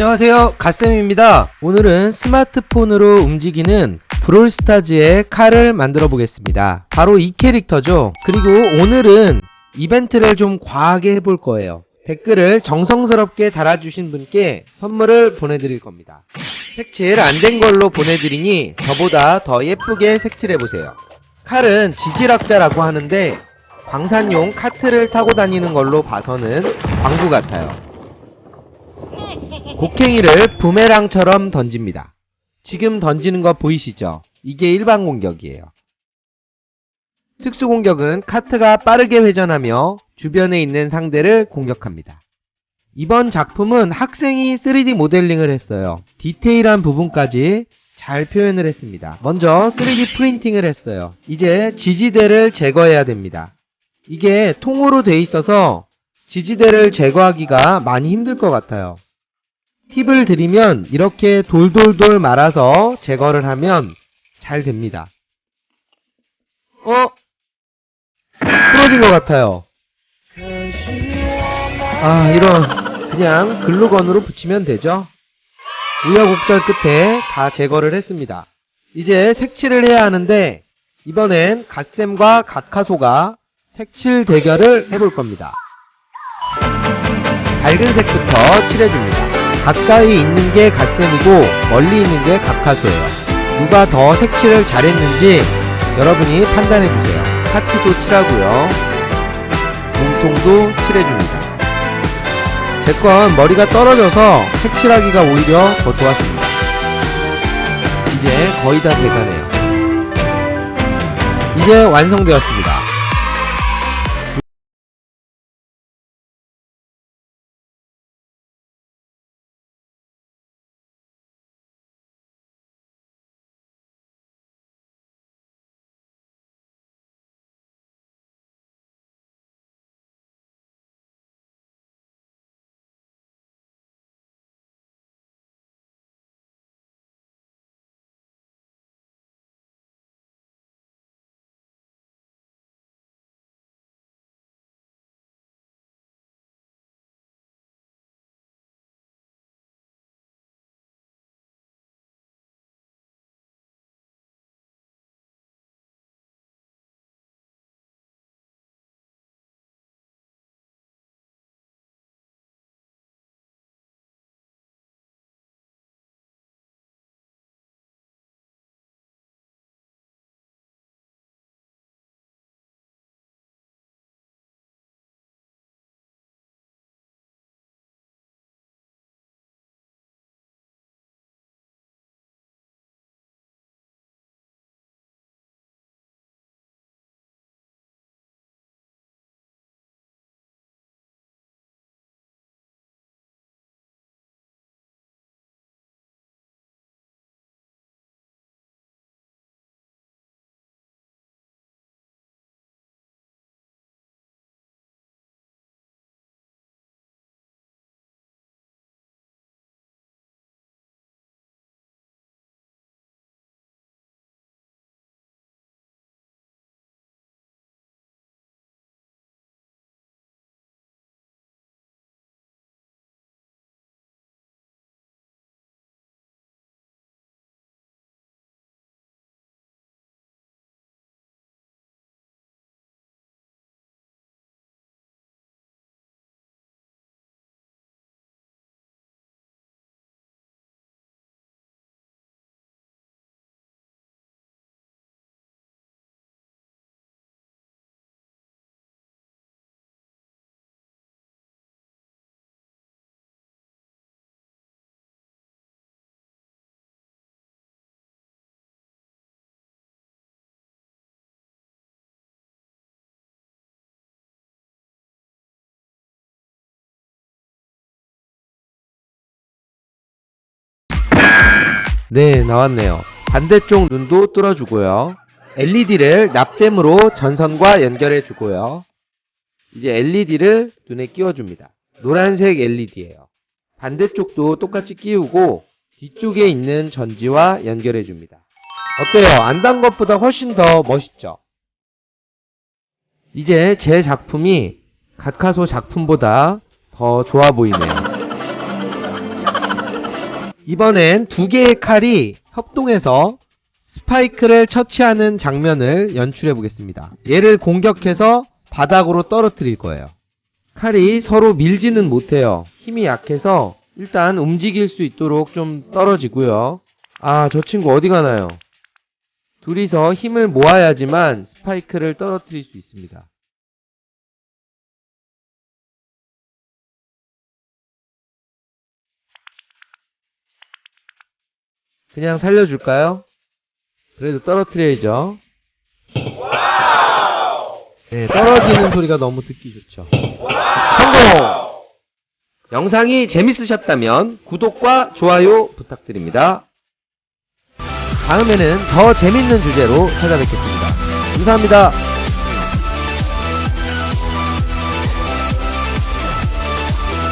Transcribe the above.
안녕하세요, 갓쌤입니다. 오늘은 스마트폰으로 움직이는 브롤스타즈의 칼을 만들어 보겠습니다. 바로 이 캐릭터죠. 그리고 오늘은 이벤트를 좀 과하게 해볼 거예요. 댓글을 정성스럽게 달아주신 분께 선물을 보내드릴 겁니다. 색칠 안 된 걸로 보내드리니 저보다 더 예쁘게 색칠해보세요. 칼은 지질학자라고 하는데 방산용 카트를 타고 다니는 걸로 봐서는 광부 같아요. 곡괭이를 부메랑처럼 던집니다. 지금 던지는 거 보이시죠? 이게 일반 공격이에요. 특수 공격은 카트가 빠르게 회전하며 주변에 있는 상대를 공격합니다. 이번 작품은 학생이 3D 모델링을 했어요. 디테일한 부분까지 잘 표현을 했습니다. 먼저 3D 프린팅을 했어요. 이제 지지대를 제거해야 됩니다. 이게 통으로 돼 있어서 지지대를 제거하기가 많이 힘들 것 같아요. 팁을 드리면 이렇게 돌돌돌 말아서 제거를 하면 잘 됩니다. 부러진 것 같아요. 이런 그냥 글루건으로 붙이면 되죠. 우여곡절 끝에 다 제거를 했습니다. 이제 색칠을 해야 하는데 이번엔 갓쌤과 갓카소가 색칠 대결을 해볼 겁니다. 밝은 색부터 칠해줍니다. 가까이 있는 게 갓쌤이고 멀리 있는 게 갓카소예요. 누가 더 색칠을 잘했는지 여러분이 판단해주세요. 하트도 칠하고요. 몸통도 칠해줍니다. 제 건 머리가 떨어져서 색칠하기가 오히려 더 좋았습니다. 이제 거의 다 돼가네요. 이제 완성되었습니다. 네, 나왔네요. 반대쪽 눈도 뚫어주고요. LED를 납땜으로 전선과 연결해주고요. 이제 LED를 눈에 끼워줍니다. 노란색 LED예요. 반대쪽도 똑같이 끼우고 뒤쪽에 있는 전지와 연결해줍니다. 어때요? 안 단 것보다 훨씬 더 멋있죠? 이제 제 작품이 갓카소 작품보다 더 좋아 보이네요. 이번엔 두 개의 칼이 협동해서 스파이크를 처치하는 장면을 연출해 보겠습니다. 얘를 공격해서 바닥으로 떨어뜨릴 거예요. 칼이 서로 밀지는 못해요. 힘이 약해서 일단 움직일 수 있도록 좀 떨어지고요. 아, 저 친구 어디 가나요? 둘이서 힘을 모아야지만 스파이크를 떨어뜨릴 수 있습니다. 그냥 살려줄까요? 그래도 떨어뜨려야죠. 네, 떨어지는 소리가 너무 듣기 좋죠. 성공! 영상이 재밌으셨다면 구독과 좋아요 부탁드립니다. 다음에는 더 재밌는 주제로 찾아뵙겠습니다. 감사합니다.